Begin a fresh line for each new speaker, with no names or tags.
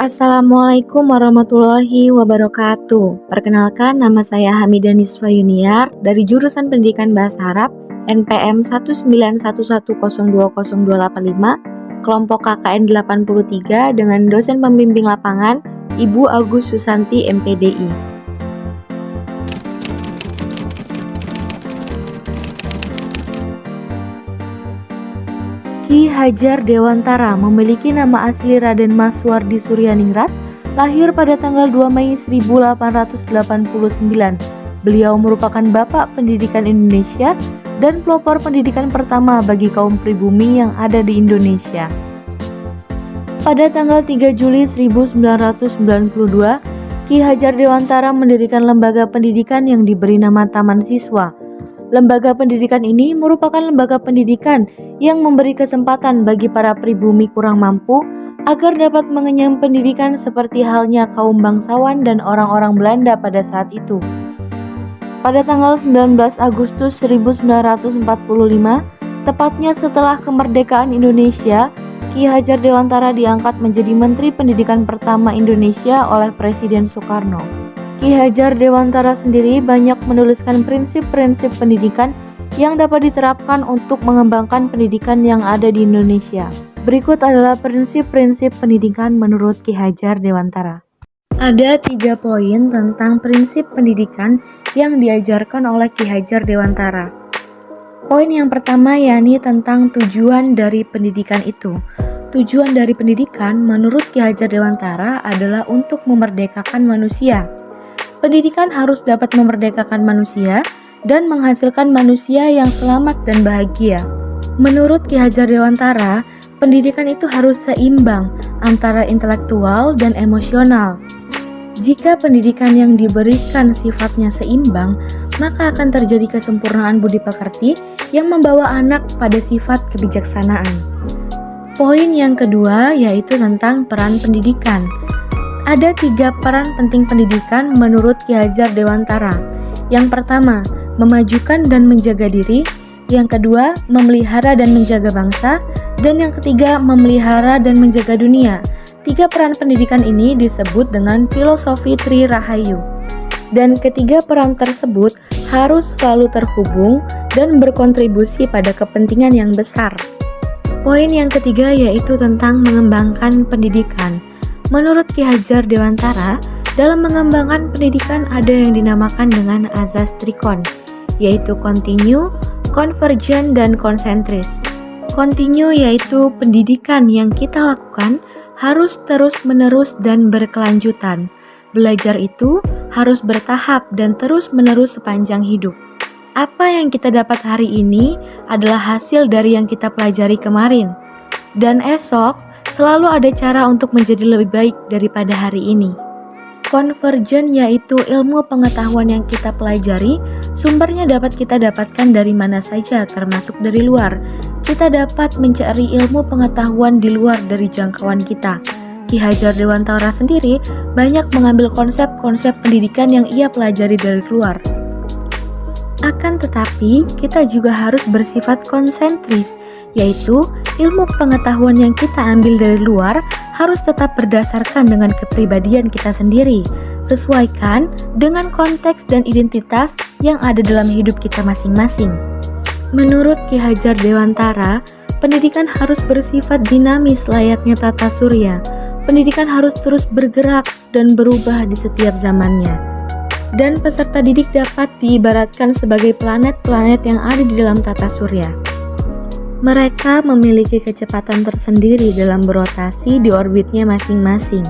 Assalamualaikum warahmatullahi wabarakatuh. Perkenalkan, nama saya Hamidah Niswa Yuniar dari jurusan Pendidikan Bahasa Arab NPM 191102085, kelompok KKN 83 dengan dosen pembimbing lapangan Ibu Agus Susanti MPDI. Ki Hajar Dewantara memiliki nama asli Raden Maswardi Suryaningrat, lahir pada tanggal 2 Mei 1889. Beliau merupakan Bapak Pendidikan Indonesia dan pelopor pendidikan pertama bagi kaum pribumi yang ada di Indonesia. Pada tanggal 3 Juli 1992, Ki Hajar Dewantara mendirikan lembaga pendidikan yang diberi nama Taman Siswa. Lembaga pendidikan ini merupakan lembaga pendidikan yang memberi kesempatan bagi para pribumi kurang mampu agar dapat mengenyam pendidikan seperti halnya kaum bangsawan dan orang-orang Belanda pada saat itu. Pada tanggal 19 Agustus 1945, tepatnya setelah kemerdekaan Indonesia, Ki Hajar Dewantara diangkat menjadi Menteri Pendidikan pertama Indonesia oleh Presiden Soekarno. Ki Hajar Dewantara sendiri banyak menuliskan prinsip-prinsip pendidikan yang dapat diterapkan untuk mengembangkan pendidikan yang ada di Indonesia. Berikut adalah prinsip-prinsip pendidikan menurut Ki Hajar Dewantara. Ada 3 poin tentang prinsip pendidikan yang diajarkan oleh Ki Hajar Dewantara. Poin yang pertama yakni tentang tujuan dari pendidikan itu. Tujuan dari pendidikan menurut Ki Hajar Dewantara adalah untuk memerdekakan manusia. Pendidikan harus dapat memerdekakan manusia dan menghasilkan manusia yang selamat dan bahagia. Menurut Ki Hajar Dewantara, pendidikan itu harus seimbang antara intelektual dan emosional. Jika pendidikan yang diberikan sifatnya seimbang, maka akan terjadi kesempurnaan budi pekerti yang membawa anak pada sifat kebijaksanaan. Poin yang kedua yaitu tentang peran pendidikan. Ada 3 peran penting pendidikan menurut Ki Hajar Dewantara. Yang pertama, memajukan dan menjaga diri. Yang kedua, memelihara dan menjaga bangsa. Dan yang ketiga, memelihara dan menjaga dunia. 3 peran pendidikan ini disebut dengan filosofi Tri Rahayu. Dan ketiga peran tersebut harus selalu terhubung dan berkontribusi pada kepentingan yang besar. Poin yang ketiga yaitu tentang mengembangkan pendidikan. Menurut Ki Hajar Dewantara, dalam mengembangkan pendidikan ada yang dinamakan dengan azas trikon, yaitu kontinu, konvergen, dan konsentris. Kontinu yaitu pendidikan yang kita lakukan harus terus-menerus dan berkelanjutan. Belajar itu harus bertahap dan terus-menerus sepanjang hidup. Apa yang kita dapat hari ini adalah hasil dari yang kita pelajari kemarin. Dan esok, selalu ada cara untuk menjadi lebih baik daripada hari ini. Konvergen yaitu ilmu pengetahuan yang kita pelajari, sumbernya dapat kita dapatkan dari mana saja termasuk dari luar. Kita dapat mencari ilmu pengetahuan di luar dari jangkauan kita. Ki Hajar Dewantara sendiri banyak mengambil konsep-konsep pendidikan yang ia pelajari dari luar. Akan tetapi, kita juga harus bersifat konsentris, yaitu ilmu pengetahuan yang kita ambil dari luar harus tetap berdasarkan dengan kepribadian kita sendiri, sesuaikan dengan konteks dan identitas yang ada dalam hidup kita masing-masing. Menurut Ki Hajar Dewantara, pendidikan harus bersifat dinamis layaknya tata surya. Pendidikan harus terus bergerak dan berubah di setiap zamannya. Dan peserta didik dapat diibaratkan sebagai planet-planet yang ada di dalam tata surya. Mereka memiliki kecepatan tersendiri dalam berotasi di orbitnya masing-masing.